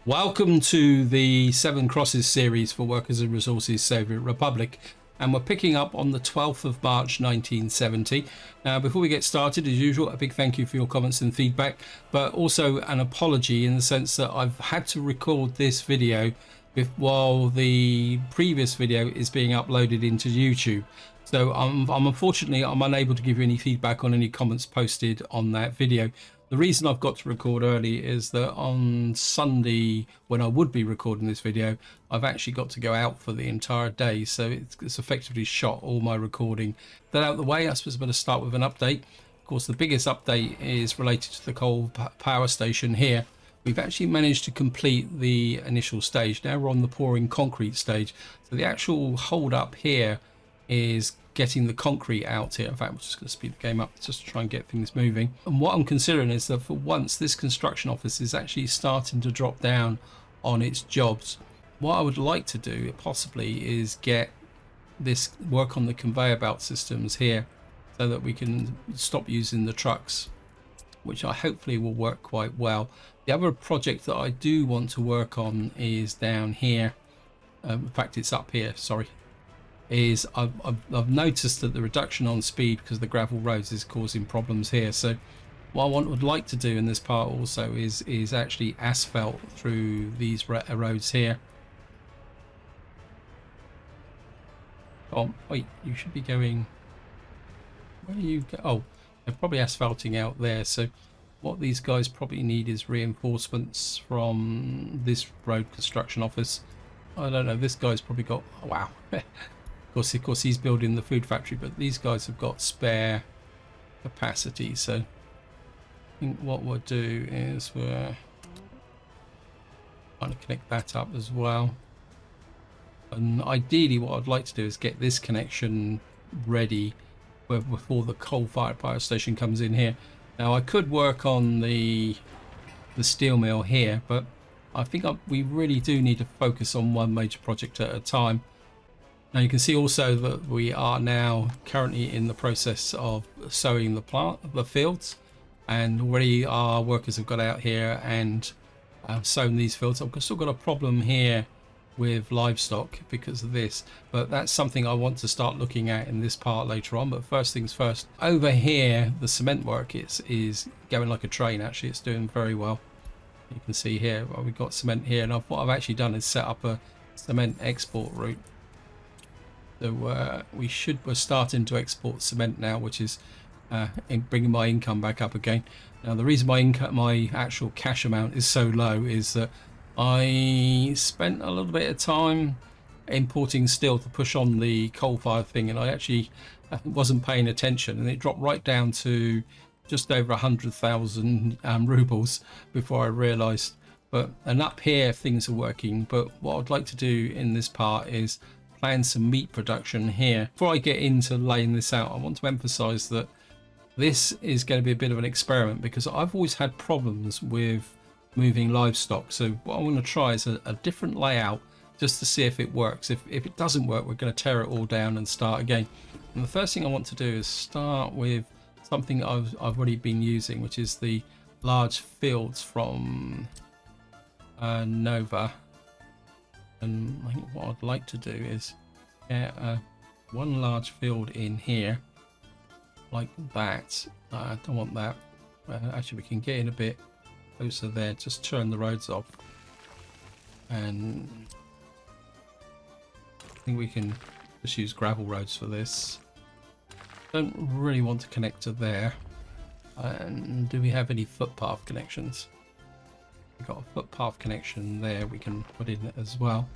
Welcome to the Seven Crosses series for Workers and Resources Soviet Republic, and we're picking up on the 12th of March 1970. Now, before we get started, as usual, a big thank you for your comments and feedback, but also an apology in the sense that I've had to record this video while the previous video is being uploaded into YouTube. So unfortunately I'm unable to give you any feedback on any comments posted on that video. The reason I've got to record early is that on Sunday, when I would be recording this video, I've actually got to go out for the entire day, so it's effectively shot all my recording. That out of the way, I suppose I'm going to start with an update. Of course, the biggest update is related to the coal power station here. We've actually managed to complete the initial stage. Now we're on the pouring concrete stage. So the actual hold up here is getting the concrete out here. In fact, we're just going to speed the game up just to try and get things moving. And what I'm considering is that for once, this construction office is actually starting to drop down on its jobs. What I would like to do possibly is get this work on the conveyor belt systems here so that we can stop using the trucks, which I hopefully will work quite well. The other project that I do want to work on is down here. In fact, it's up here, sorry. I've noticed that the reduction on speed because of the gravel roads is causing problems here. So what I would like to do in this part also is actually asphalt through these roads here. Oh wait, you should be going, where are you go? Oh, they're probably asphalting out there. So what these guys probably need is reinforcements from this road construction office. I don't know, this guy's probably got, oh, wow. Of course, he's building the food factory, but these guys have got spare capacity. So I think what we'll do is we're trying to connect that up as well. And ideally, what I'd like to do is get this connection ready before the coal-fired power station comes in here. Now, I could work on the steel mill here, but I think we really do need to focus on one major project at a time. Now you can see also that we are now currently in the process of sowing the fields, and already our workers have got out here and sown these fields. I've still got a problem here with livestock because of this, but that's something I want to start looking at in this part later on. But first things first, over here the cement work is going like a train. Actually, it's doing very well. You can see here, well, we've got cement here, and what I've actually done is set up a cement export route. So we're starting to export cement now, which is bringing my income back up again. Now the reason my actual cash amount is so low is that I spent a little bit of time importing steel to push on the coal-fired thing, and I actually wasn't paying attention, and it dropped right down to just over 100,000 rubles before I realised. And up here things are working, but what I'd like to do in this part is plan some meat production here. Before I get into laying this out, I want to emphasize that this is going to be a bit of an experiment because I've always had problems with moving livestock. So what I want to try is a different layout just to see if it works. If it doesn't work, we're going to tear it all down and start again. And the first thing I want to do is start with something I've already been using, which is the large fields from Novu. And I think what I'd like to do is get one large field in here like that. I don't want that. Actually, we can get in a bit closer there. Just turn the roads off, and I think we can just use gravel roads for this. Don't really want to connect to there. And do we have any footpath connections? We've got a footpath connection there we can put in as well.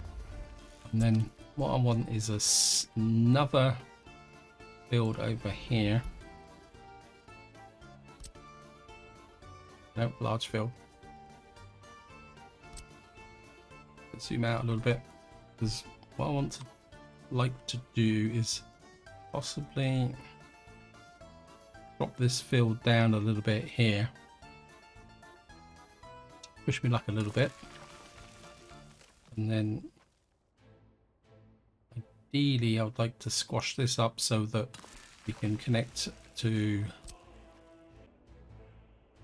And then what I want is another field over here. Nope, large field. Let's zoom out a little bit, because what I want to like to do is possibly drop this field down a little bit here. Push me luck a little bit, and then ideally I would like to squash this up so that we can connect to,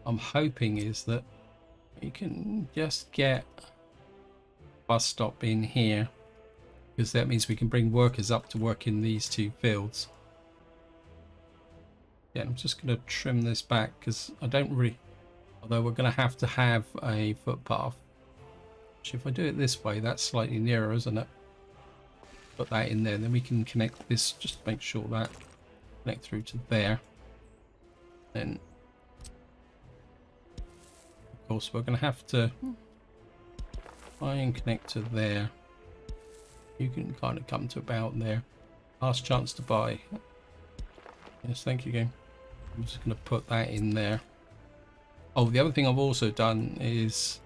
I'm hoping is that you can just get bus stop in here, because that means we can bring workers up to work in these two fields. Yeah, I'm just going to trim this back because I don't really, although we're going to have a footpath. Actually, if I do it this way, that's slightly nearer, isn't it? Put that in there, then we can connect this, just make sure that connect through to there. Then of course we're going to have to try and connect to there. You can kind of come to about there. Last chance to buy. Yes, thank you, game. I'm just going to put that in there. Oh, the other thing I've also done is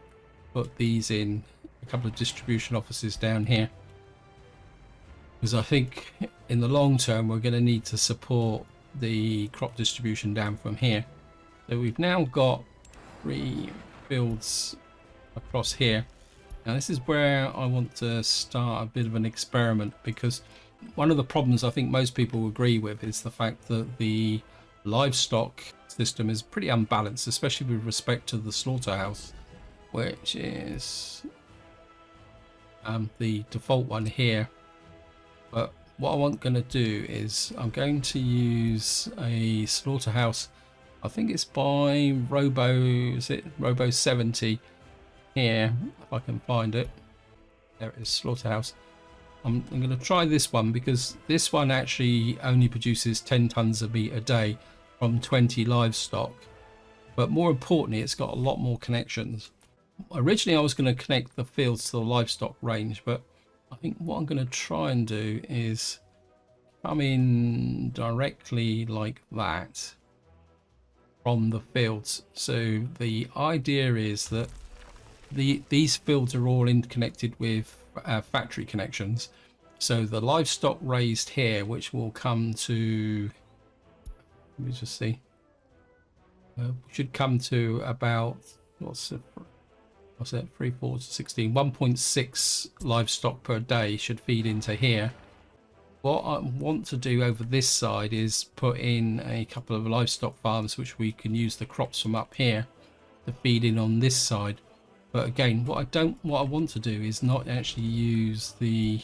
put these in a couple of distribution offices down here, because I think in the long term we're going to need to support the crop distribution down from here. So we've now got 3 fields across here. Now this is where I want to start a bit of an experiment, because one of the problems I think most people agree with is the fact that the livestock system is pretty unbalanced, especially with respect to the slaughterhouse, which is the default one here. But what I'm going to do is I'm going to use a slaughterhouse. I think it's by Robo 70 here, if I can find it. There it is, slaughterhouse. I'm going to try this one, because this one actually only produces 10 tons of meat a day from 20 livestock. But more importantly, it's got a lot more connections. Originally I was going to connect the fields to the livestock range, but I think what I'm going to try and do is come in directly like that from the fields. So the idea is that these fields are all interconnected with factory connections. So the livestock raised here, which will come to, let me just see, should come to about, what's it 3, 4, 16, 1.6 livestock per day should feed into here. What I want to do over this side is put in a couple of livestock farms, which we can use the crops from up here to feed in on this side. But again, what I want to do is not actually use the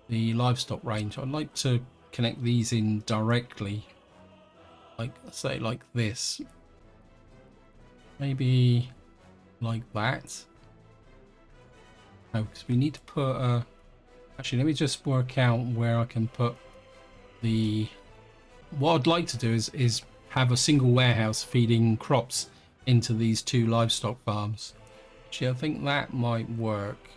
livestock range. I'd like to connect these in directly, like say like this, maybe like that. No, because we need to put actually, let me just work out where I can put the, what I'd like to do is have a single warehouse feeding crops into these 2 livestock farms. Actually, I think that might work.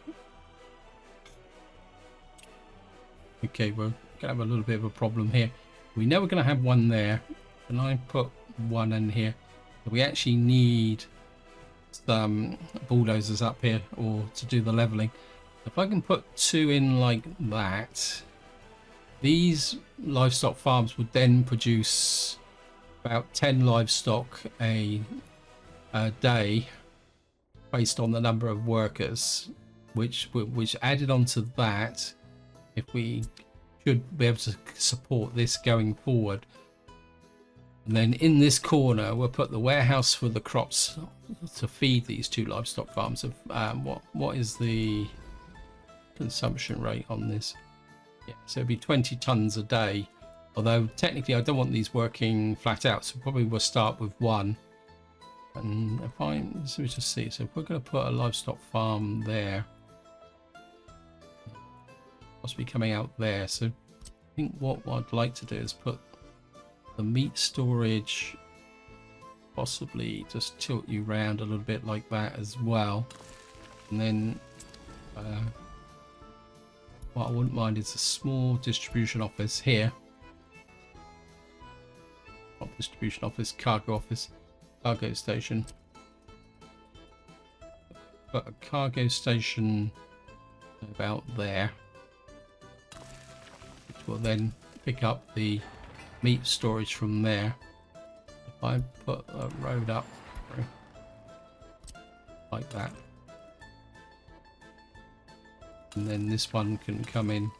Okay, we're gonna have a little bit of a problem here. We know we're gonna have one there, and I put one in here. We actually need some bulldozers up here, or to do the leveling. If I can put 2 in like that, these livestock farms would then produce about 10 livestock a day based on the number of workers, which added onto that, if we should be able to support this going forward. And then in this corner we'll put the warehouse for the crops to feed these 2 livestock farms. Of what is the consumption rate on this? Yeah, so it'd be 20 tons a day, although technically I don't want these working flat out, so probably we'll start with 1. And if so we just see, so if we're going to put a livestock farm there, must be coming out there. So I think what I'd like to do is put the meat storage, possibly just tilt you round a little bit like that as well. And then what I wouldn't mind is a small distribution office here. Not distribution office, cargo station. Put a cargo station about there, which will then pick up the meat storage from there. If I put a road up like that, and then this one can come in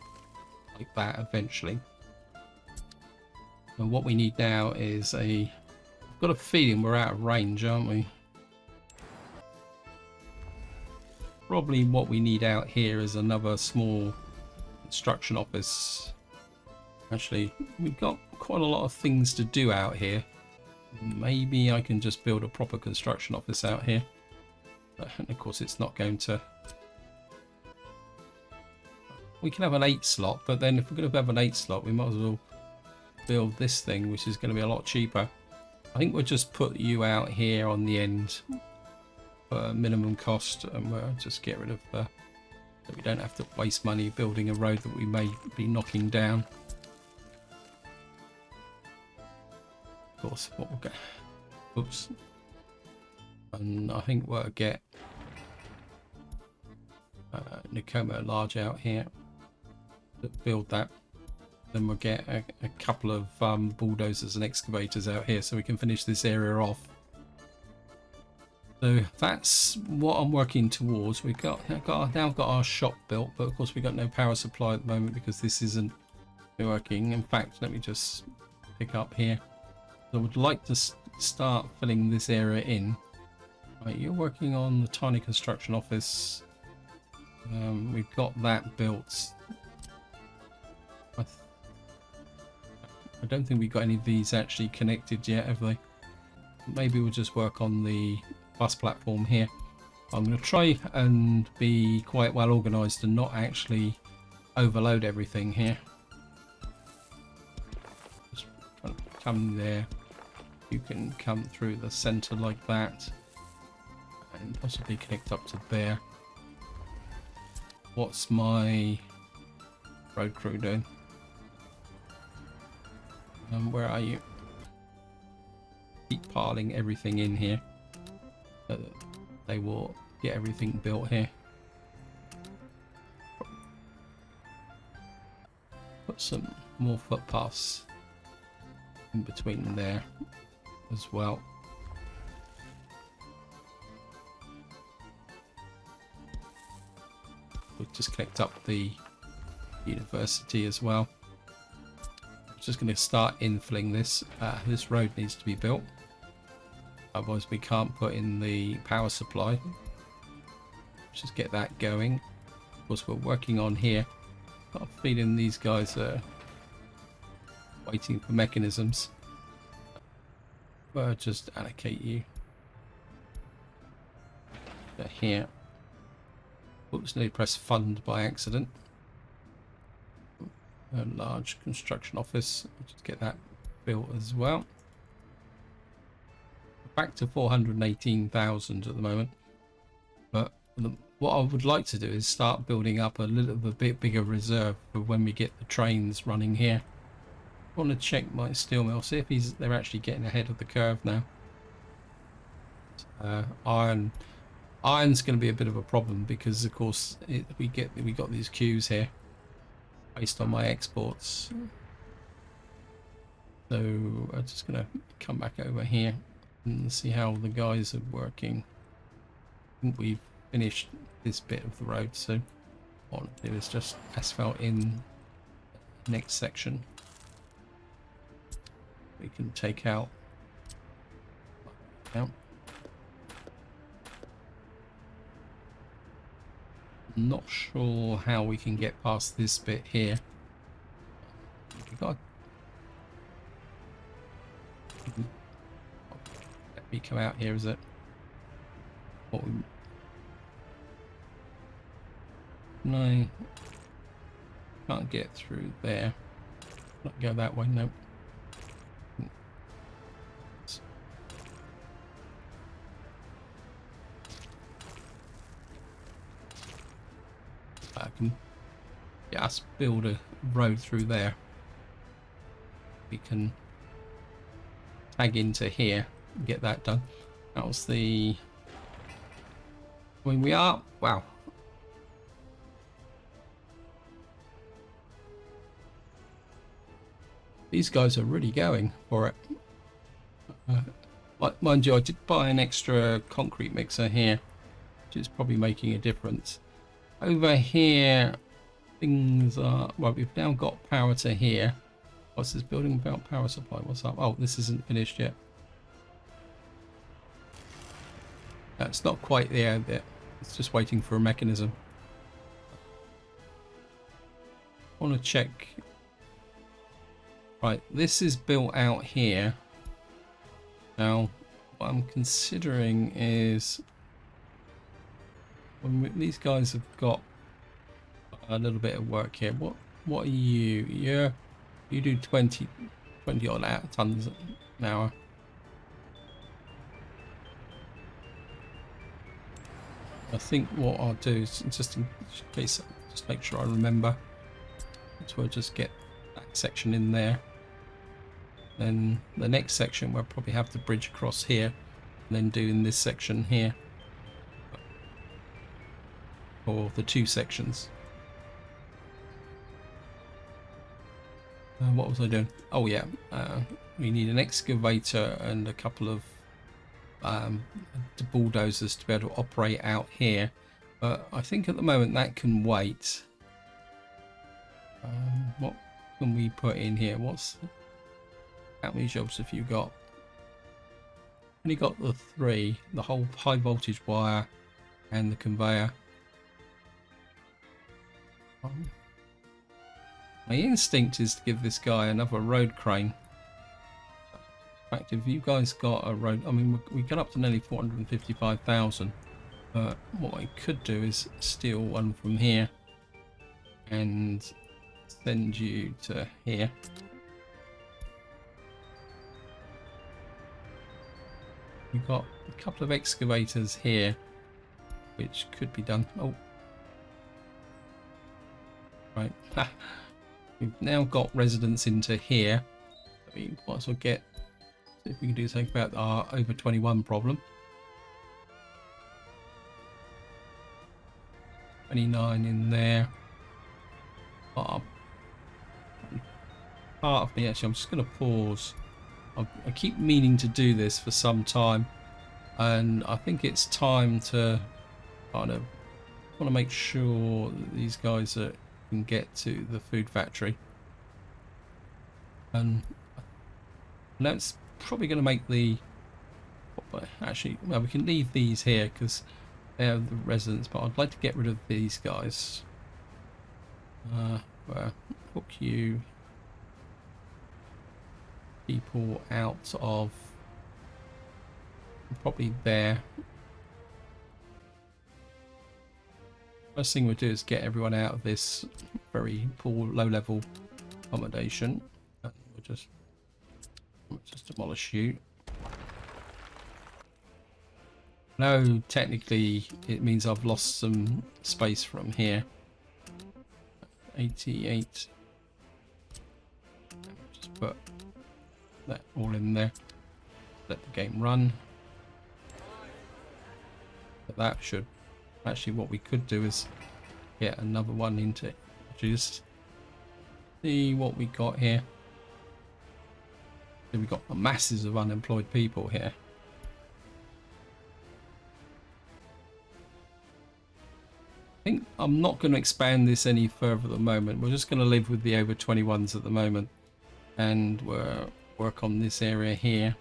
like that eventually. And what we need now is I've got a feeling we're out of range, aren't we? probably what we need out here is another small construction office. Actually, we've got quite a lot of things to do out here. Maybe I can just build a proper construction office out here. And of course it's not going to... We can have an 8 slot, but then if we're going to have an 8 slot, we might as well build this thing, which is going to be a lot cheaper. I think we'll just put you out here on the end for minimum cost, and we'll just get rid of so we don't have to waste money building a road that we may be knocking down. Of course, what we'll get... Oops. And I think we'll get Nakoma Large out here to build that. Then we'll get a couple of bulldozers and excavators out here so we can finish this area off. So that's what I'm working towards. We've now got our shop built, but of course we've got no power supply at the moment because this isn't working. In fact, let me just pick up here. So I would like to start filling this area in. Right, you're working on the tiny construction office. We've got that built. I don't think we've got any of these actually connected yet, have they? Maybe we'll just work on the bus platform here. I'm going to try and be quite well organized and not actually overload everything here. Just come there. You can come through the center like that and possibly connect up to there. What's my road crew doing? Where are you? Keep piling everything in here so that they will get everything built here. Put some more footpaths in between there as well. We'll just connect up the university as well. Just going to start infilling this. This road needs to be built, otherwise we can't put in the power supply. Just get that going. Of course we're working on here. Got a feeling these guys are waiting for mechanisms. We'll just allocate you to here. Oops, nearly pressed fund by accident. A large construction office. I'll just get that built as well. Back to 418,000 at the moment. But what I would like to do is start building up a little bit bigger reserve for when we get the trains running here. I want to check my steel mill, see if they're actually getting ahead of the curve now. Iron's going to be a bit of a problem because of course we got these queues here based on my exports. So I'm just going to come back over here and see how the guys are working. I think we've finished this bit of the road, so what I want to do is just asphalt in the next section. We can take out. Not sure how we can get past this bit here. We got. Let me come out here, is it? What we... No, can't get through there. Not go that way, no. I can just build a road through there. We can tag into here and get that done. That was the... When we are... Wow. These guys are really going for it. Mind you, I did buy an extra concrete mixer here, which is probably making a difference. Over here, things are... Well, we've now got power to here. What's this building about power supply? What's up? Oh, this isn't finished yet. It's not quite there. It's just waiting for a mechanism. I want to check. Right, this is built out here. Now, what I'm considering is these guys have got a little bit of work here. What are you? Yeah, you do 20 odd tons an hour. I think what I'll do is just in case, just make sure I remember. So we'll just get that section in there. Then the next section we'll probably have to bridge across here, and then doing this section here, or the two sections. What was I doing? Oh yeah, we need an excavator and a couple of bulldozers to be able to operate out here. But I think at the moment that can wait. What can we put in here? How many jobs have you got? Only got the 3, the whole high voltage wire and the conveyor. My instinct is to give this guy another road crane. In fact, if you guys got a road, I mean, we got up to nearly 455,000. But what I could do is steal one from here and send you to here. We've got a couple of excavators here, which could be done. Oh, right. We've now got residents into here. We might as well see if we can do something about our over 21 problem. 29 in there. Part of me, actually, I'm just going to pause. I keep meaning to do this for some time, and I think it's time to kind of want to make sure that these guys can get to the food factory. And that's probably going to make the... Actually, well, we can leave these here because they're the residents, but I'd like to get rid of these guys. Well, hook you people out of probably there. First thing we'll do is get everyone out of this very poor low-level accommodation. We'll just demolish you. No, technically it means I've lost some space from here. 88. Just put that all in there. Let the game run. But that should actually, what we could do is get another one into just see what we got here. So we've got masses of unemployed people here. I think I'm not going to expand this any further at the moment. We're just going to live with the over 21s at the moment, and we'll work on this area here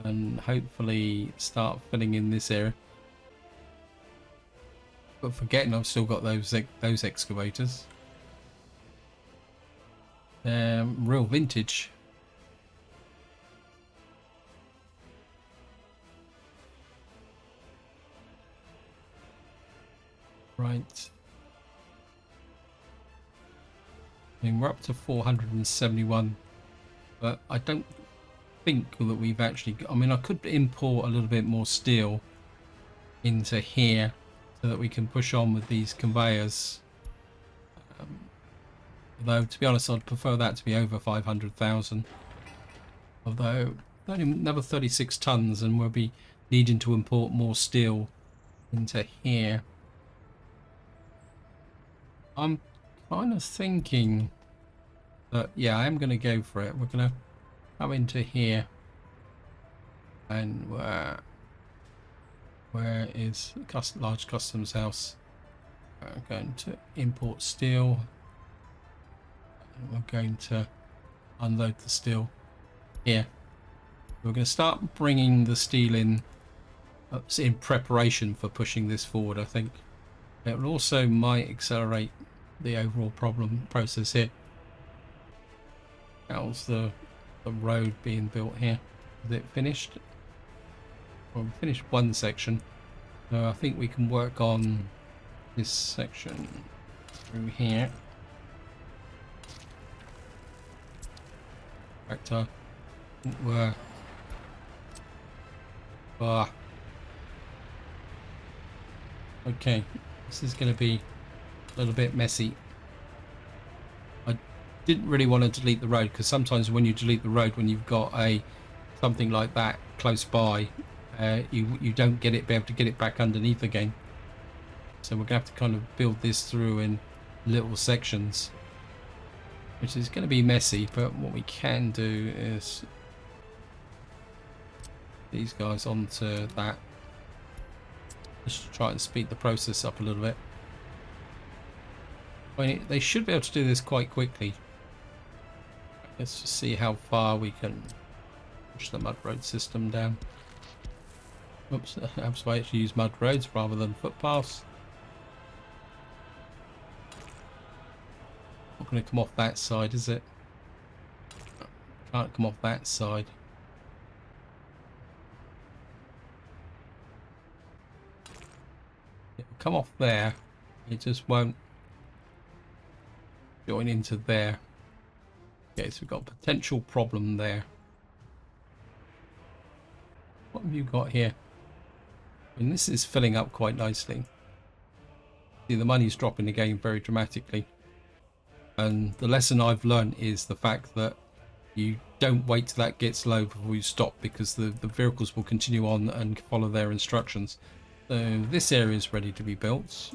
and hopefully start filling in this area. But forgetting I've still got those excavators. Real vintage. Right. I mean, we're up to 471, but I don't think that we've actually got, I mean, I could import a little bit more steel into here so that we can push on with these conveyors. Although, to be honest, I'd prefer that to be over 500,000. Although, only another 36 tons, and we'll be needing to import more steel into here. I'm kind of thinking that, yeah, I am going to go for it. We're going to come into here, and where is the large customs house? We're going to import steel. And we're going to unload the steel here. We're going to start bringing the steel in It's in preparation for pushing this forward, I think. It also might accelerate the overall process here. How's the road being built here? Is it finished? Well, we finished one section. So I think we can work on this section through here. Tractor. We're okay. This is going to be a little bit messy. I didn't really want to delete the road because sometimes when you delete the road, when you've got something like that close by, you don't be able to get it back underneath again. So we're going to have to kind of build this through in little sections, which is going to be messy. But what we can do is these guys onto that. Just try and speed the process up a little bit. I mean, they should be able to do this quite quickly. Let's just see how far we can push the mud road system down. Oops, perhaps I actually use mud roads rather than footpaths. Not going to come off that side, is it? Can't come off that side. It'll come off there. It just won't join into there. Okay, so we've got a potential problem there. What have you got here? I mean, this is filling up quite nicely. See, the money's dropping again very dramatically. And the lesson I've learned is the fact that you don't wait till that gets low before you stop, because the vehicles will continue on and follow their instructions. So this area is ready to be built.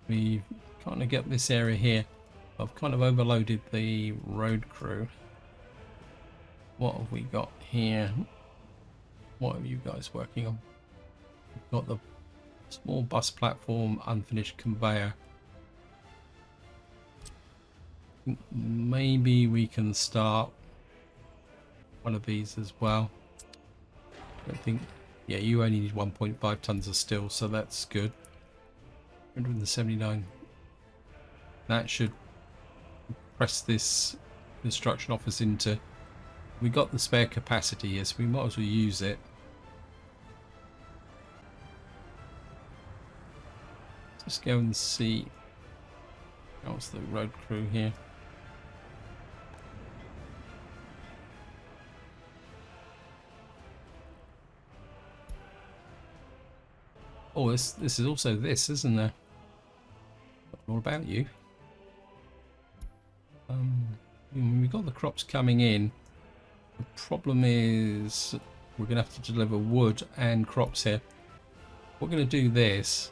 We kind of get this area here. I've kind of overloaded the road crew. What have we got here? What are you guys working on? We've got the small bus platform, unfinished conveyor. Maybe we can start one of these as well. I think, yeah, you only need 1.5 tons of steel, so that's good. 179. That should press this construction office into. We got the spare capacity here, so we might as well use it. Let's go and see how's the road crew here. Oh, this is also this, isn't there? More about you. We've got the crops coming in. The problem is we're going to have to deliver wood and crops here. We're going to do this.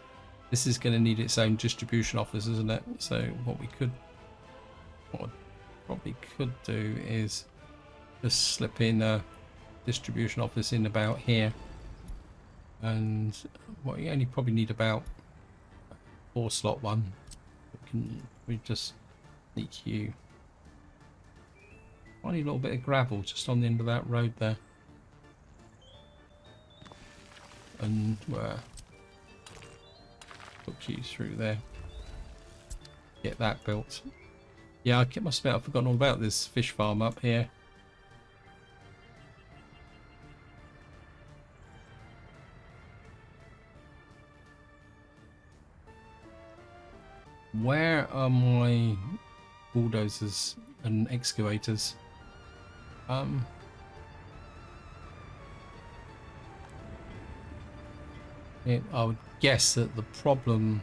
This is going to need its own distribution office, isn't it? So what we probably could do is just slip in a distribution office in about here. And well, you only probably need about 4 slot one. We just sneak you. Only a little bit of gravel just on the end of that road there. And put you through there. Get that built. Yeah, I must admit I've forgotten all about this fish farm up here. Where are my bulldozers and excavators? I would guess that the problem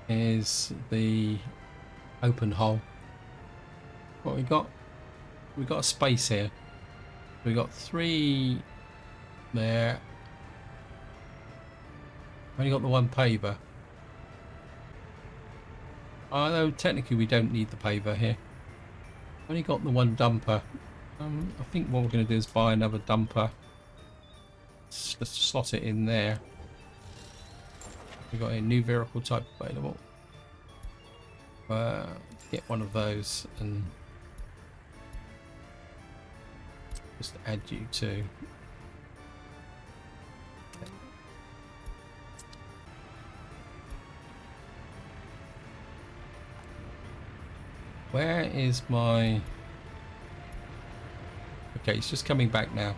is the open hole. What we got? We got a space here. We got 3 there. Only got the 1 paver. Although technically we don't need the paver here. Only got the 1 dumper. I think what we're going to do is buy another dumper. Let's slot it in there. We've got a new vehicle type available. Get one of those and just add you to. Where is my... Okay, it's just coming back now.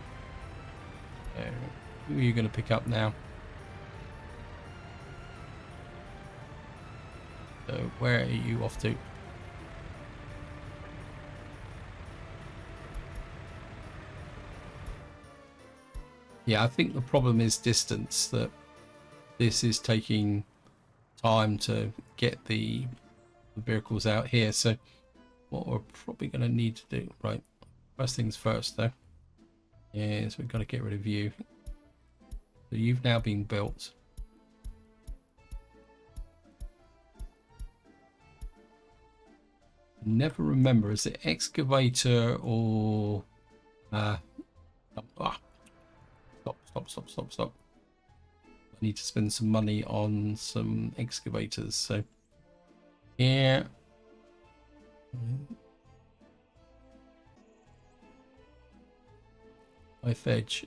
Who are you going to pick up now? So where are you off to? Yeah, I think the problem is distance, that this is taking time to get the vehicles out here. So what we're probably going to need to do, right, first things first though, is we've got to get rid of you. So you've now been built. Never remember, is it excavator or stop. I need to spend some money on some excavators. So here, knife edge,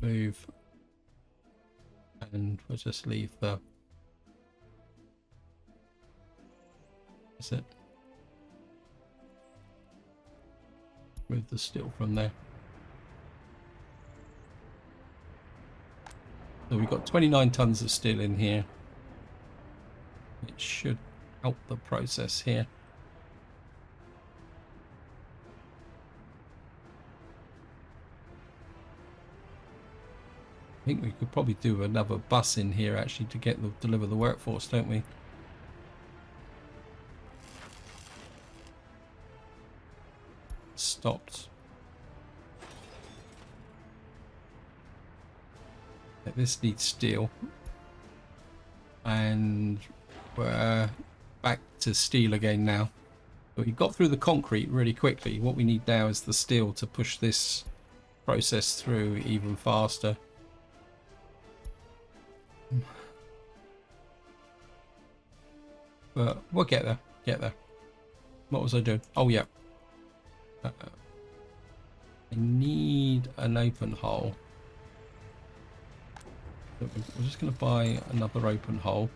remove, and we'll just leave the... That's it. Remove the steel from there. So we've got 29 tons of steel in here. It should help the process here. I think we could probably do another bus in here actually to get the deliver the workforce, don't we? Stopped. This needs steel, and we're back to steel again now. But we got through the concrete really quickly. What we need now is the steel to push this process through even faster. But we'll get there. What was I doing? Oh yeah, I need an open hole. We're just going to buy another open hole.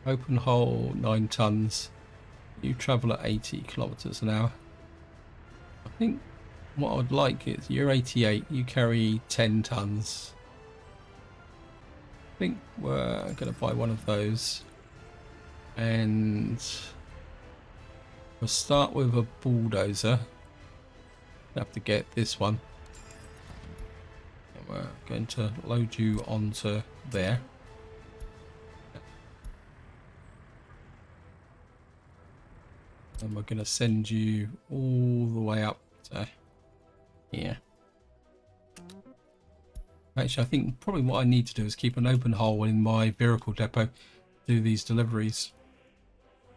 Open hole, 9 tons. You travel at 80 kilometers an hour. I think what I'd like is you're 88, you carry 10 tons. I think we're going to buy one of those. And we'll start with a bulldozer. Have to get this one. And we're going to load you onto there. And we're going to send you all the way up to here. Actually, I think probably what I need to do is keep an open hole in my vehicle depot to do these deliveries.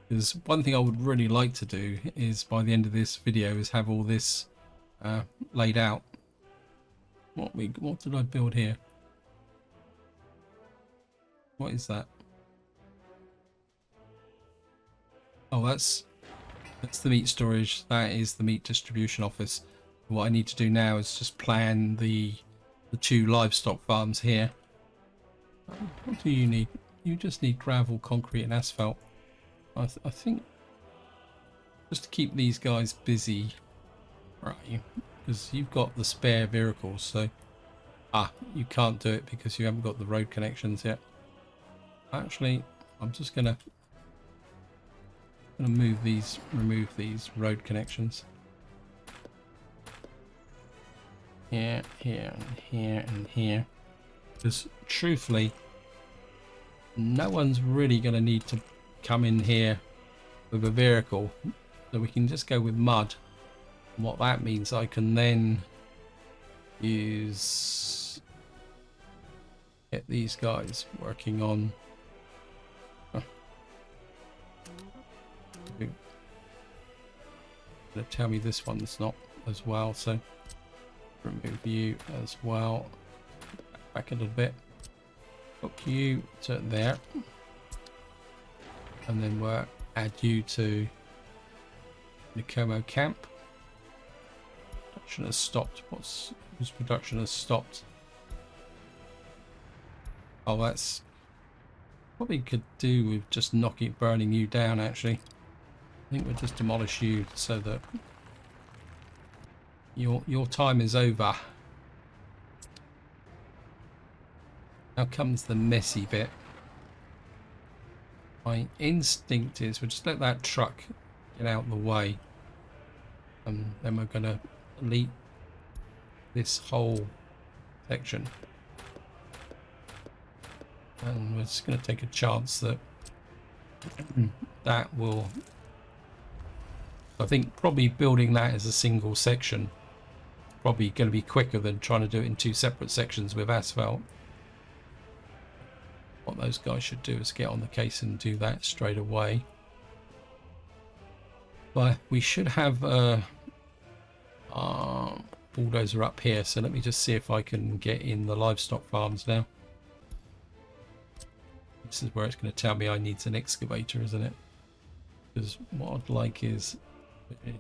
Because one thing I would really like to do is by the end of this video is have all this laid out. What did I build here? What is that? Oh, that's the meat storage. That is the meat distribution office. What I need to do now is just plan the 2 livestock farms here. What do you need? You just need gravel, concrete, and asphalt. I think just to keep these guys busy. Right, because you've got the spare vehicles, so you can't do it because you haven't got the road connections yet. Actually, I'm just gonna remove these road connections. Here, here, and here, and here. Because truthfully, no one's really gonna need to come in here with a vehicle, so we can just go with mud. And what that means, I can then get these guys working on gonna tell me this one's not as well, so remove you as well. Back a little bit. Hook you to there, and then we'll add you to Nicomo camp. Production has stopped. Whose production has stopped? Oh, that's Probably could do with just burning you down, actually. I think we'll just demolish you so that your time is over. Now comes the messy bit. My instinct is we'll just let that truck get out of the way, and then we're going to delete this whole section. And we're just going to take a chance that that will... I think probably building that as a single section probably going to be quicker than trying to do it in two separate sections with asphalt. What those guys should do is get on the case and do that straight away. But we should have a bulldozer up here, so let me just see if I can get in the livestock farms now. This is where it's going to tell me I need an excavator, isn't it? Because what I'd like is... it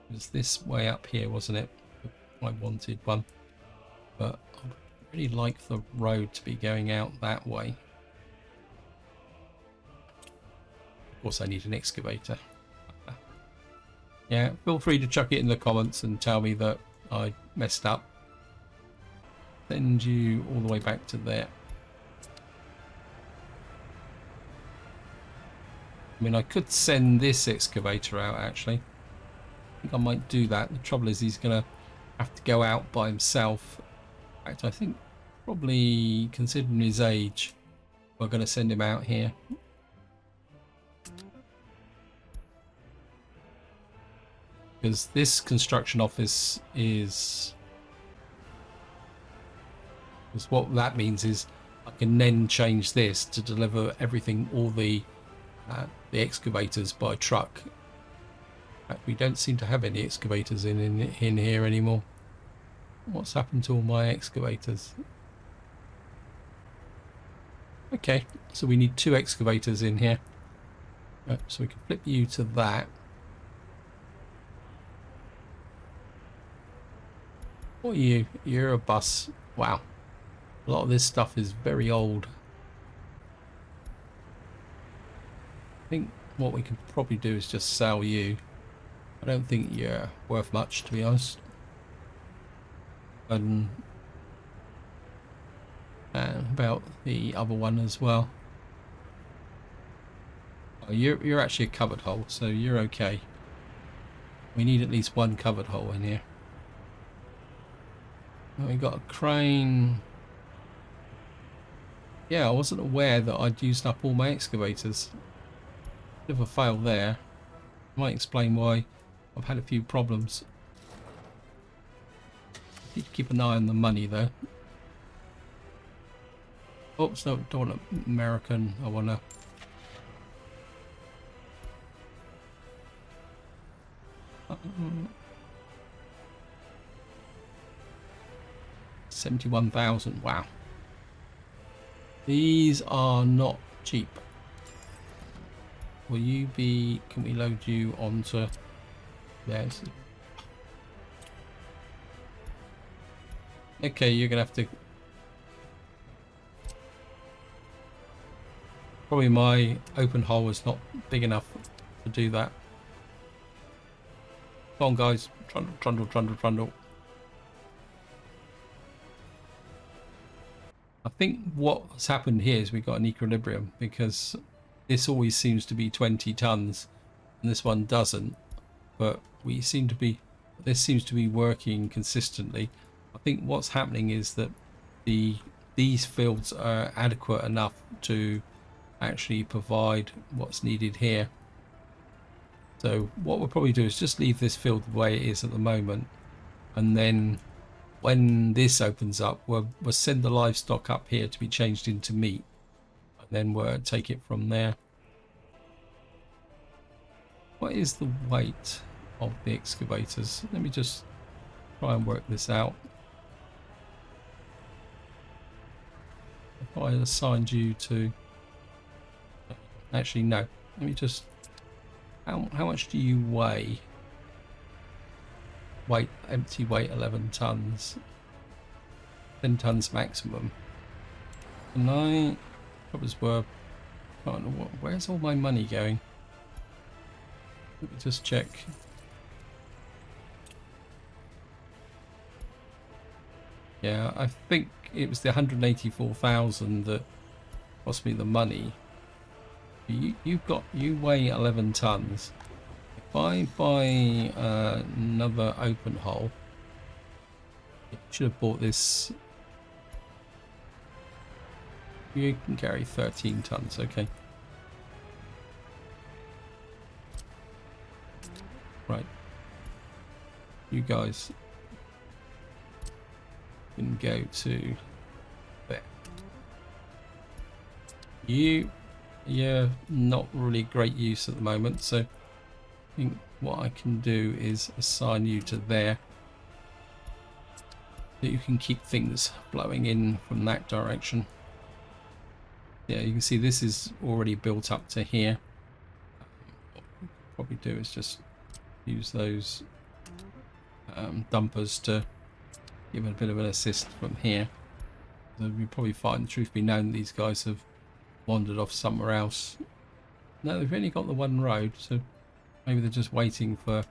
was this way up here, wasn't it? I wanted one. But I'd really like the road to be going out that way. Of course I need an excavator. Yeah, feel free to chuck it in the comments and tell me that I messed up. Send you all the way back to there. I mean, I could send this excavator out, actually. I think I might do that. The trouble is he's going to have to go out by himself. In fact, I think probably, considering his age, we're going to send him out here. Because this construction office is what that means is I can then change this to deliver everything, all the excavators by truck. In fact, we don't seem to have any excavators in here anymore. What's happened to all my excavators? Okay, so we need 2 excavators in here. So we can flip you to that. What are you? You're a bus. Wow. A lot of this stuff is very old. I think what we can probably do is just sell you. I don't think you're worth much, to be honest. And about the other one as well. Oh, you're actually a covered hole, so you're okay. We need at least one covered hole in here. And we got a crane. Yeah, I wasn't aware that I'd used up all my excavators. Bit of a fail there. Might explain why I've had a few problems. Need to keep an eye on the money though. Oops, no, don't want an American. I want to. $71,000. Wow. These are not cheap. Will you be? Can we load you onto? Yes. Okay, you're gonna have to. Probably my open hole is not big enough to do that. Come on, guys, trundle, trundle, trundle, trundle. I think what's happened here is we got an equilibrium because this always seems to be 20 tons and this one doesn't, but we seem to be, this seems to be working consistently. I think what's happening is that these fields are adequate enough to actually provide what's needed here. So what we'll probably do is just leave this field the way it is at the moment, and then when this opens up, we'll send the livestock up here to be changed into meat, and then we'll take it from there. What is the weight of the excavators? Let me just try and work this out. If I assigned you to... Actually, no. Let me just... How much do you weigh? Weight, empty weight 11 tons. 10 tons maximum. And I probably were. Can't know where's all my money going? Let me just check. Yeah, I think it was the 184,000 that cost me the money. You weigh 11 tons. If I buy another open hole, I should have bought this. You can carry 13 tons, okay. Right. You guys can go to there. You're not really great use at the moment, so I think what I can do is assign you to there. So you can keep things flowing in from that direction. Yeah, you can see this is already built up to here. What we could probably do is just use those dumpers to give it a bit of an assist from here. So we probably find, truth be known, these guys have wandered off somewhere else. No, they've only got the one road, so maybe they're just waiting for.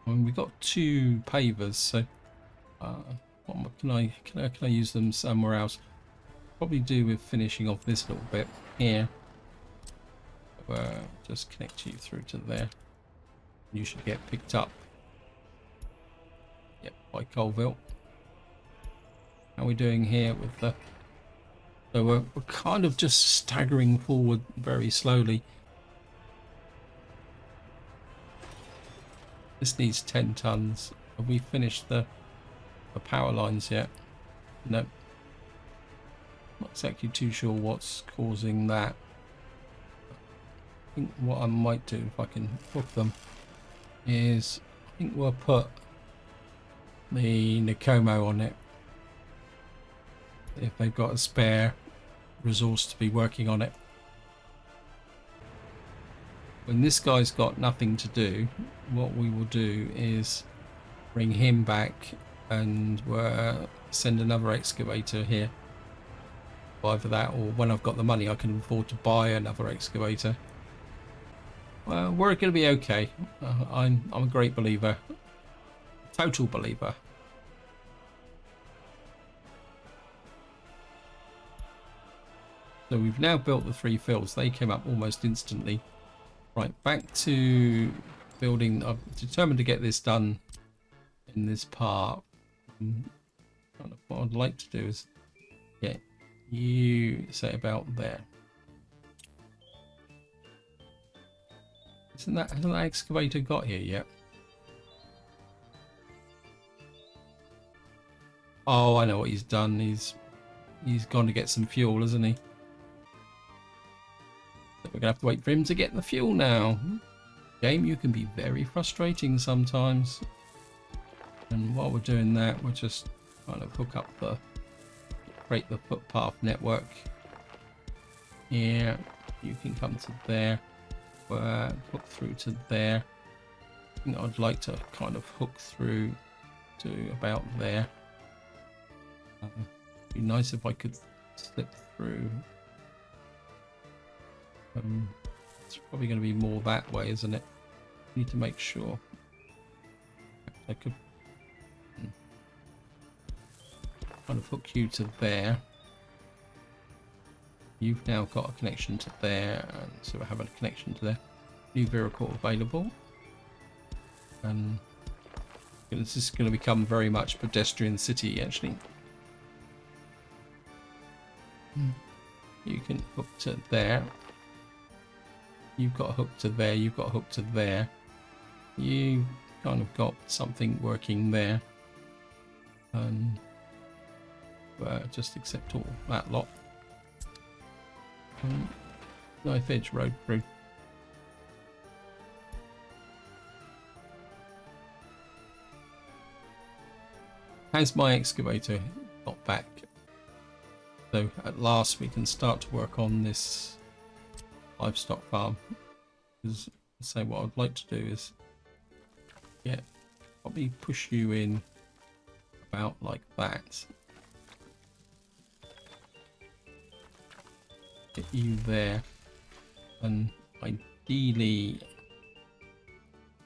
I mean, we've got 2 pavers, so what can I use them somewhere else? Probably do with finishing off this little bit here. Just connect you through to there. You should get picked up. Yep, by Colville. How are we doing here with the... So we're kind of just staggering forward very slowly. This needs 10 tons. Have we finished the power lines yet? Nope. Not exactly too sure what's causing that. I think what I might do, if I can hook them, is I think we'll put the Nicomo on it. If they've got a spare resource to be working on it. When this guy's got nothing to do, what we will do is bring him back and send another excavator here. Either that, or when I've got the money I can afford to buy another excavator. Well, we're going to be okay. I'm a great believer. Total believer. So we've now built the 3 fields. They came up almost instantly. Right, back to building. I'm determined to get this done in this part. What I'd like to do is get you, say, about there. Hasn't that excavator got here yet? Oh, I know what he's done. He's gone to get some fuel, isn't he? So we're gonna have to wait for him to get the fuel now. Game, you can be very frustrating sometimes. And while we're doing that, we'll just kind of hook up create the footpath network. Yeah, you can come to there. Hook through to there. I think I'd like to kind of hook through to about there. It'd be nice if I could slip through. It's probably going to be more that way, isn't it? Need to make sure. I could kind of hook you to there. You've now got a connection to there, and so I have a connection to there. New vehicle available. And this is going to become very much pedestrian city, actually. You can hook to there. You've got a hook to there. You've got a hook to there. You kind of got something working there. And just accept all that lot. Knife Edge Road through. Has my excavator got back? So at last we can start to work on this livestock farm. Because say what I'd like to do is probably push you in about like that. get you there, and ideally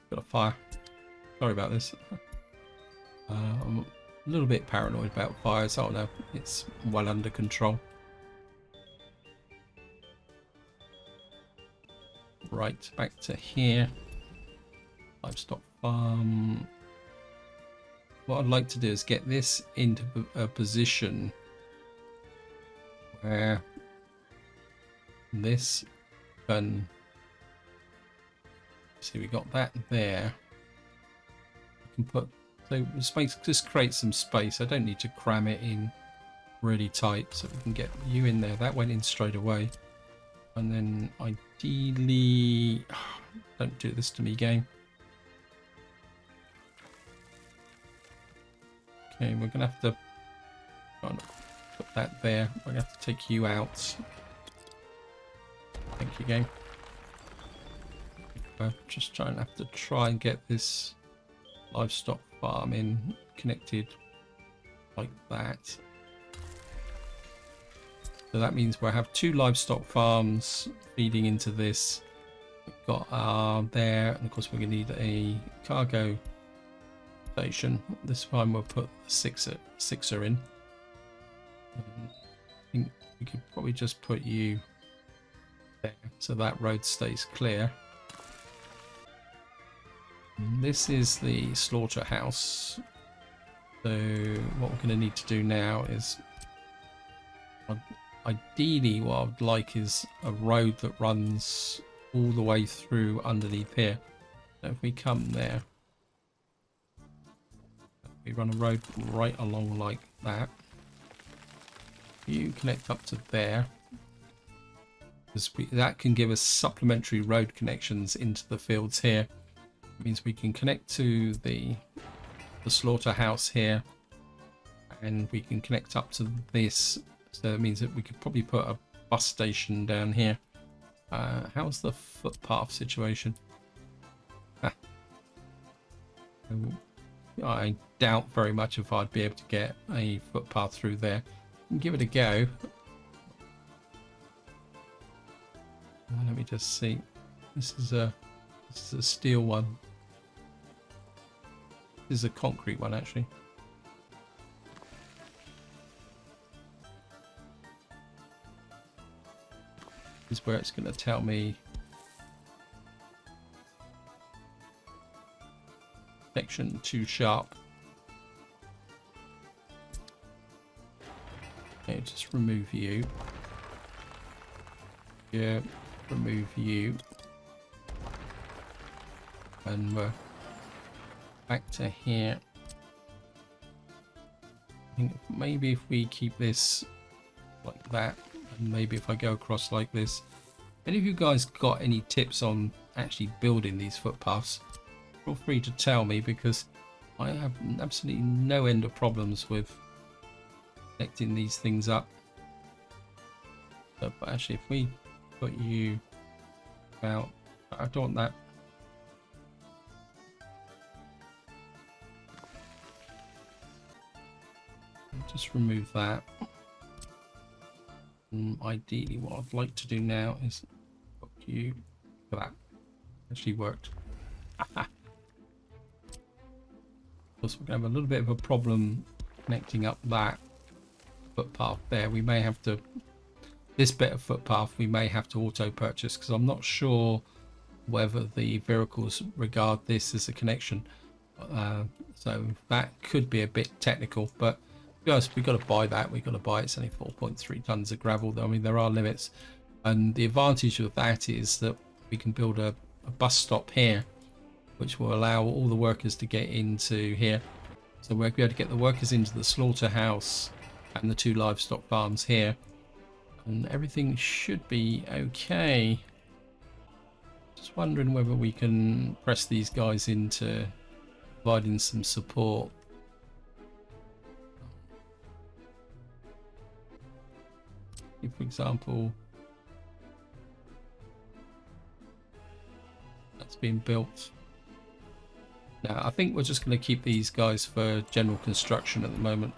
got a fire. Sorry about this. I'm a little bit paranoid about fires. Oh no, it's well under control. Right, back to here. Livestock farm. What I'd like to do is get this into a position where this can, see, we got that there. I can put, so space, just create some space. I don't need to cram it in really tight, so we can get you in there. That went in straight away. And then ideally, don't do this to me, game. Okay, we're gonna have to put that there. We're gonna have to take you out. Thank you, game. We're just trying to try and get this livestock farm in connected like that. So that means we'll have 2 livestock farms feeding into this. We've got there, and of course we're going to need a cargo station. This time we'll put the sixer in. I think we could probably just put you there so that road stays clear. And this is the slaughterhouse. So what we're going to need to do now is, ideally what I'd like is a road that runs all the way through underneath here. So if we come there, we run a road right along like that. You connect up to there, because that can give us supplementary road connections into the fields here. It means we can connect to the slaughterhouse here, and we can connect up to this. So it means that we could probably put a bus station down here. How's the footpath situation? I doubt very much if I'd be able to get a footpath through there. Give it a go. Let me just see. This is a steel one. This is a concrete one, actually. Is where it's going to tell me section too sharp. Okay, just remove you. Yeah, remove you. And we're back to here. I think maybe if we keep this like that, and maybe if I go across like this. Any of you guys got any tips on actually building these footpaths? Feel free to tell me, because I have absolutely no end of problems with connecting these things up. But actually, if we put you about, I don't want that. Just remove that. Ideally, what I'd like to do now is put you. Look at that. Actually worked. Of course, we're going to have a little bit of a problem connecting up that footpath there. We may have to, this bit of footpath we may have to auto purchase, because I'm not sure whether the vehicles regard this as a connection. So that could be a bit technical, but guys, we've got to buy that. We've got to buy it. It's only 4.3 tons of gravel. I mean, there are limits, and the advantage of that is that we can build a bus stop here, which will allow all the workers to get into here. So we'll be able to get the workers into the slaughterhouse and the 2 livestock farms here, and everything should be okay. Just wondering whether we can press these guys into providing some support. If, for example, that's being built. Now, I think we're just going to keep these guys for general construction at the moment,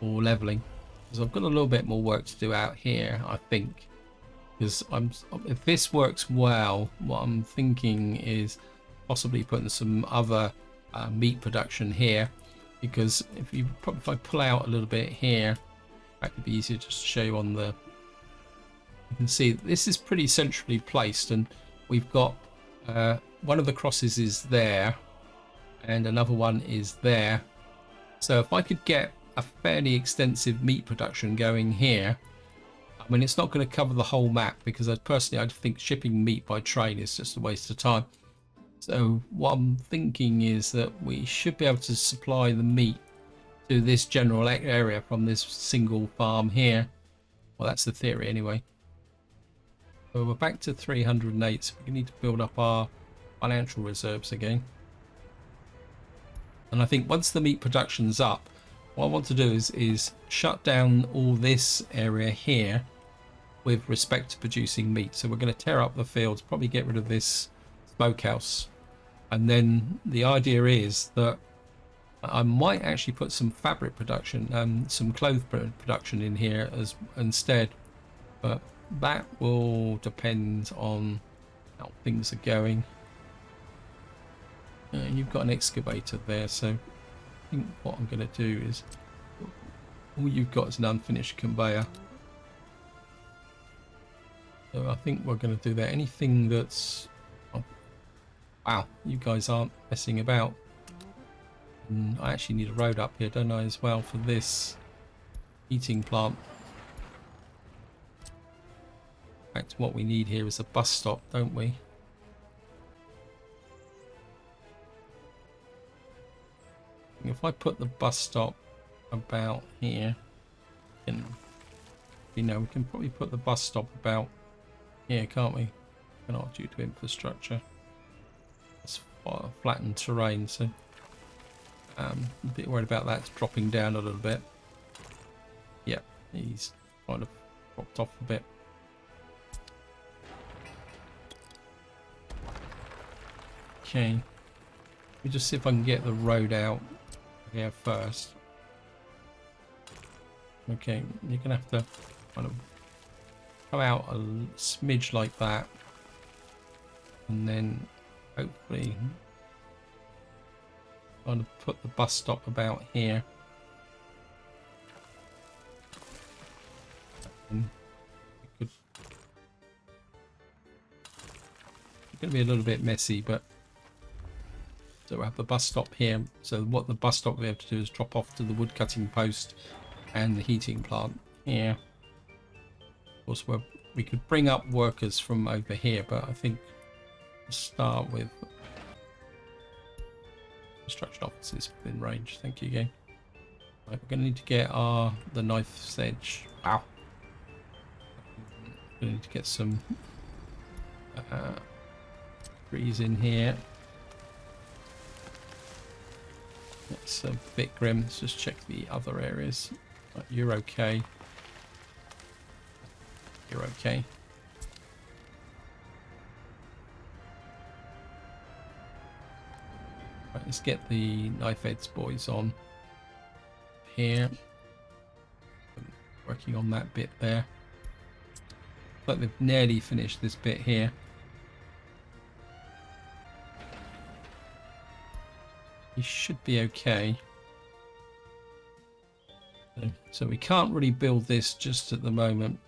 or leveling, because I've got a little bit more work to do out here, I think. Because if this works well, what I'm thinking is possibly putting some other meat production here, because if I pull out a little bit here, that could be easier just to show you on the. You can see this is pretty centrally placed, and we've got one of the crosses is there, and another one is there. So if I could get a fairly extensive meat production going here, I mean, it's not going to cover the whole map, because I think shipping meat by train is just a waste of time. So what I'm thinking is that we should be able to supply the meat to this general area from this single farm here. Well, that's the theory anyway. So we're back to 308, so we need to build up our financial reserves again. And I think once the meat production's up, what I want to do is shut down all this area here with respect to producing meat. So we're going to tear up the fields, probably get rid of this smokehouse. And then the idea is that I might actually put some fabric production, some clothes production in here instead. But that will depend on how things are going. You've got an excavator there, so I think what I'm going to do is all you've got is an unfinished conveyor. So I think we're going to do that. Anything that's... Oh, wow, you guys aren't messing about. And I actually need a road up here, don't I, as well, for this heating plant. In fact, what we need here is a bus stop, don't we? If I put the bus stop about here, and we can probably put the bus stop about here, can't we? Not due to infrastructure. It's flattened terrain, so I'm a bit worried about that dropping down a little bit. Yep, he's kind of dropped off a bit. Okay, let me just see if I can get the road out here first. Okay, you're gonna have to kind of come out a smidge like that, and then hopefully kind of put the bus stop about here. And it's going to be a little bit messy, but so we have the bus stop here. So what the bus stop we have to do is drop off to the wood cutting post and the heating plant here. Of course, we could bring up workers from over here, but I think we'll start with construction offices within range. Thank you again. Right, we're going to need to get the knife's edge. Wow. We're going to need to get some trees in here. It's a bit grim. Let's just check the other areas. Right, you're okay. You're okay. Right, let's get the knife edge boys on here. Working on that bit there. But they've nearly finished this bit here. You should be okay. So we can't really build this just at the moment.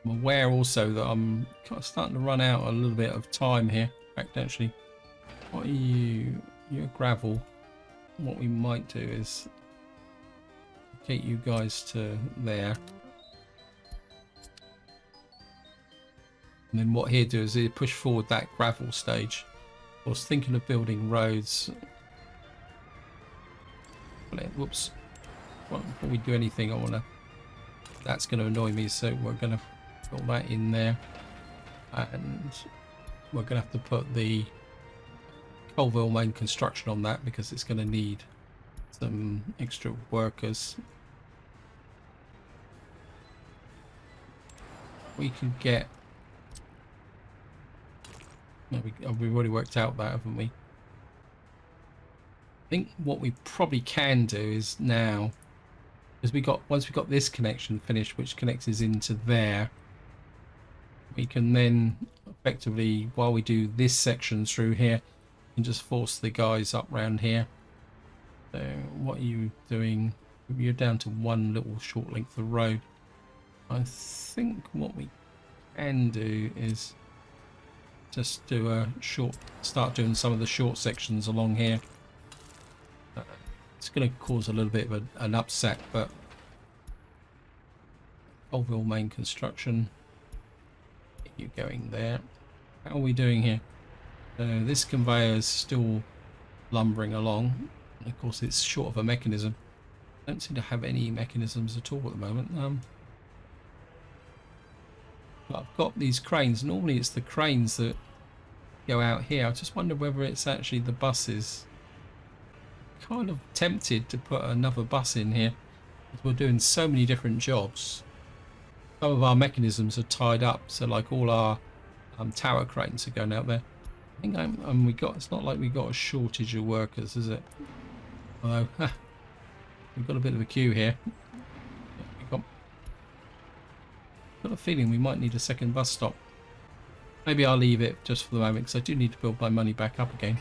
I'm aware also that I'm kind of starting to run out a little bit of time here. In fact, actually, what are you? You're gravel. What we might do is get you guys to there. And then what he'll do is he'll push forward that gravel stage. I was thinking of building roads. Whoops. Well, before we do anything, that's going to annoy me, so we're going to put that in there. And we're going to have to put the Colville main construction on that because it's going to need some extra workers. We can get... we've already worked out that, haven't we? I think what we probably can do is now because once we got this connection finished, which connects us into there, we can then effectively, while we do this section through here, we can just force the guys up round here. So what are you doing? You're down to one little short length of road. I think what we can do is just do a start doing some of the short sections along here. It's going to cause a little bit of an upset, but Colville main construction. Get you going there. How are we doing here? So this conveyor is still lumbering along. Of course, it's short of a mechanism. Don't seem to have any mechanisms at all at the moment. But I've got these cranes. Normally it's the cranes that go out here. I just wonder whether it's actually the buses. Kind of tempted to put another bus in here, because we're doing so many different jobs. Some of our mechanisms are tied up, so like all our tower cranes are going out there. I think it's not like we got a shortage of workers, is it? Although we've got a bit of a queue here. Got a feeling we might need a second bus stop. Maybe I'll leave it just for the moment, because I do need to build my money back up again.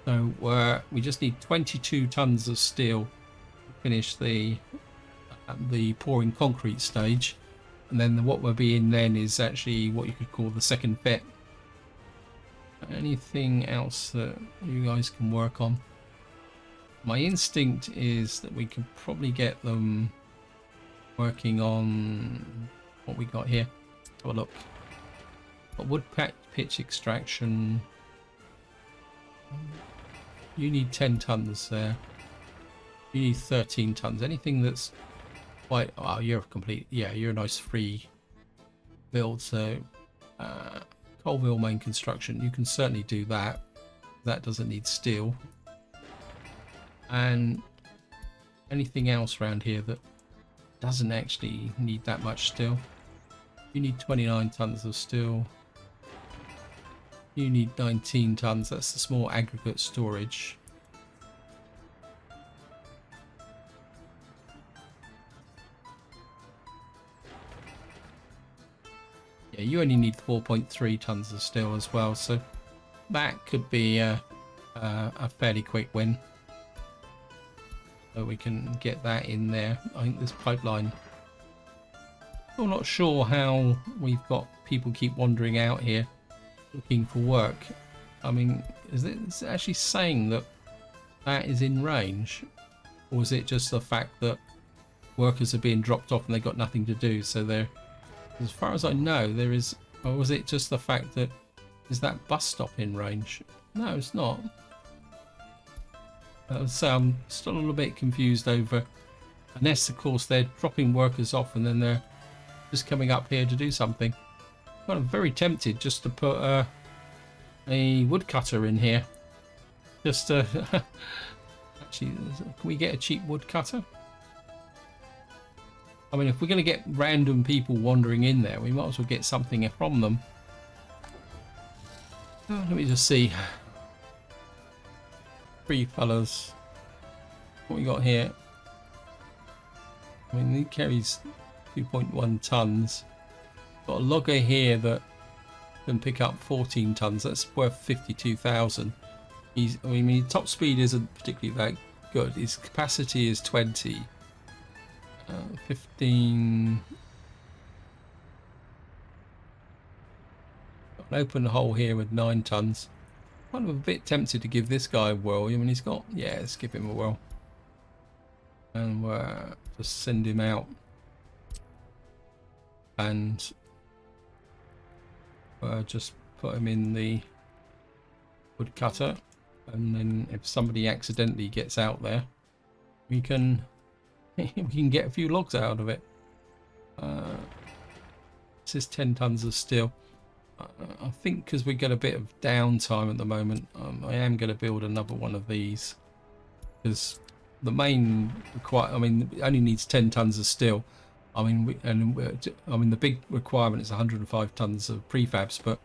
So we just need 22 tons of steel to finish the pouring concrete stage, and then what we'll be in then is actually what you could call the second bit. Anything else that you guys can work on? My instinct is that we can probably get them working on what we got here. Have a look. Got wood pitch extraction. You need 10 tons there. You need 13 tons. Anything that's quite... Oh, you're complete. Yeah, you're a nice free build. So, Colville main construction. You can certainly do that. That doesn't need steel. And anything else around here that doesn't actually need that much steel. You need 29 tons of steel. You need 19 tons. That's the small aggregate storage. Yeah, you only need 4.3 tons of steel as well, so that could be a fairly quick win. So we can get that in there. I think this pipeline... I'm not sure how we've got people keep wandering out here looking for work. I mean, is it actually saying that that is in range, or is it just the fact that workers are being dropped off and they've got nothing to do? So they're, as far as I know, there is, or was it just the fact that is that bus stop in range? No, it's not. So I'm still a little bit confused over, unless of course they're dropping workers off and then they're just coming up here to do something. I'm very tempted just to put a woodcutter in here. Just to actually, can we get a cheap woodcutter? I mean, if we're going to get random people wandering in there, we might as well get something from them. Let me just see. Three fellas. What we got here? I mean, he carries 2.1 tons. Got a logger here that can pick up 14 tons. That's worth 52,000. I mean, his top speed isn't particularly that good. His capacity is 20. 15. Got an open hole here with 9 tons. Kind of a bit tempted to give this guy a whirl. I mean, he's got... Yeah, let's give him a whirl. And just send him out. And just put him in the woodcutter. And then if somebody accidentally gets out there, we can get a few logs out of it. This is 10 tons of steel. I think because we get a bit of downtime at the moment, I am going to build another one of these, because the main I mean, it only needs 10 tons of steel. I mean, the big requirement is 105 tons of prefabs, but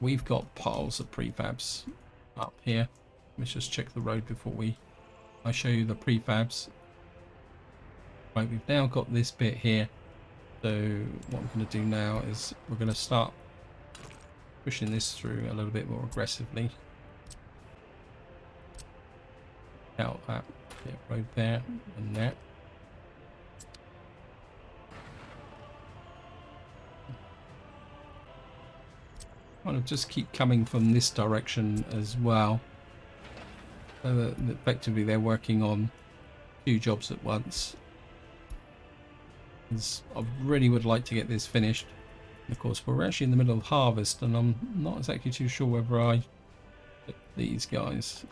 we've got piles of prefabs up here. Let's just check the road before I show you the prefabs. Right, we've now got this bit here. So what I'm going to do now is we're going to start pushing this through a little bit more aggressively. Out that bit road there and there. Kind of just keep coming from this direction as well. So that effectively they're working on 2 jobs at once. I really would like to get this finished. And of course, we're actually in the middle of harvest, and I'm not exactly too sure whether I pick these guys.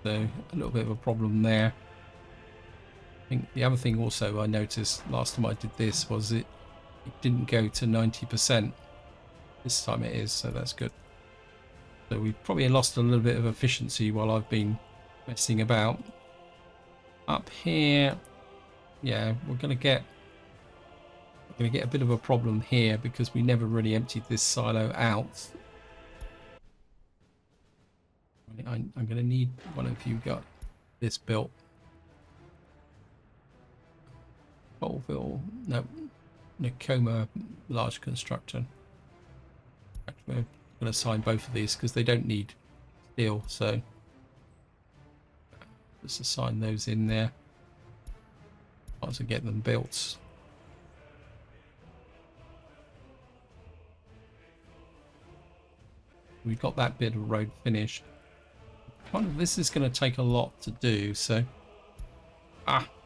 So a little bit of a problem there. I think the other thing also I noticed last time I did this was it didn't go to 90%. This time it is, so that's good. So we've probably lost a little bit of efficiency while I've been messing about. Up here, yeah, we're gonna get a bit of a problem here because we never really emptied this silo out. I'm gonna need one of you got this built. Colville, no, Nakoma large constructor. We're going to assign both of these because they don't need steel, so just assign those in there. Once I get them built. We've got that bit of road finished. This is going to take a lot to do, so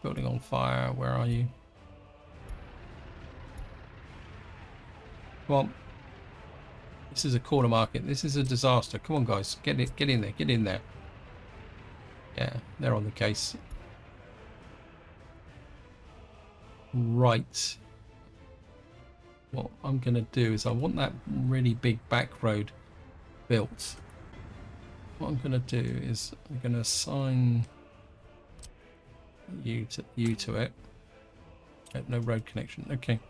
building on fire, where are you? Come on. This is a corner market. This is a disaster. Come on, guys. Get in there. Get in there. Yeah, they're on the case. Right. What I'm going to do is I want that really big back road built. What I'm going to do is I'm going to assign you to it. No road connection. Okay.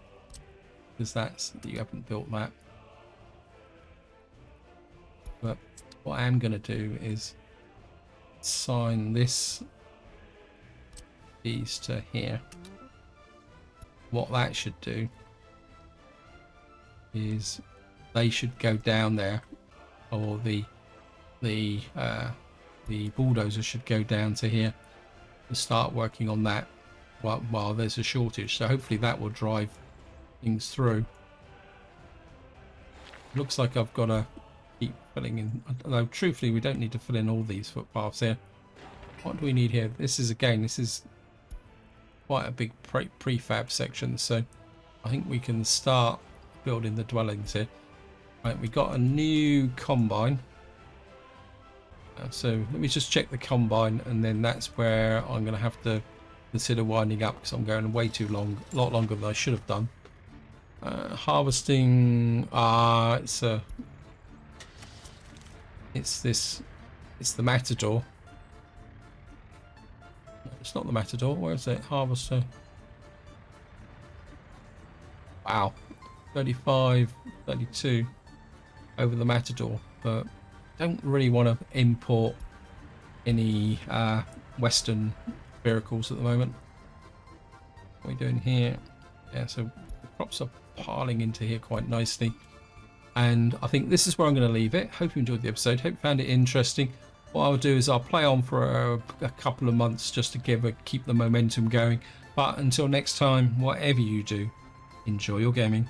Because you haven't built that. But what I am going to do is assign these to here. What that should do is they should go down there, or the bulldozer should go down to here and start working on that while there's a shortage. So hopefully that will drive things through. Looks like I've got to keep filling in, although truthfully we don't need to fill in all these footpaths here. What do we need here? This is quite a big prefab section, so I think we can start building the dwellings here. Right, we got a new combine, so let me just check the combine, and then that's where I'm going to have to consider winding up because I'm going way too long, a lot longer than I should have done. Harvesting, it's the Matador. No, it's not the Matador. Where is it? Harvester. Wow, 35, 32 over the Matador, but don't really want to import any Western vehicles at the moment. What are we doing here? Yeah, so the crops are piling into here quite nicely, and I think this is where I'm going to leave it. Hope you enjoyed the episode. Hope you found it interesting. What I'll do is I'll play on for a couple of months just to keep the momentum going, but until next time, whatever you do, enjoy your gaming.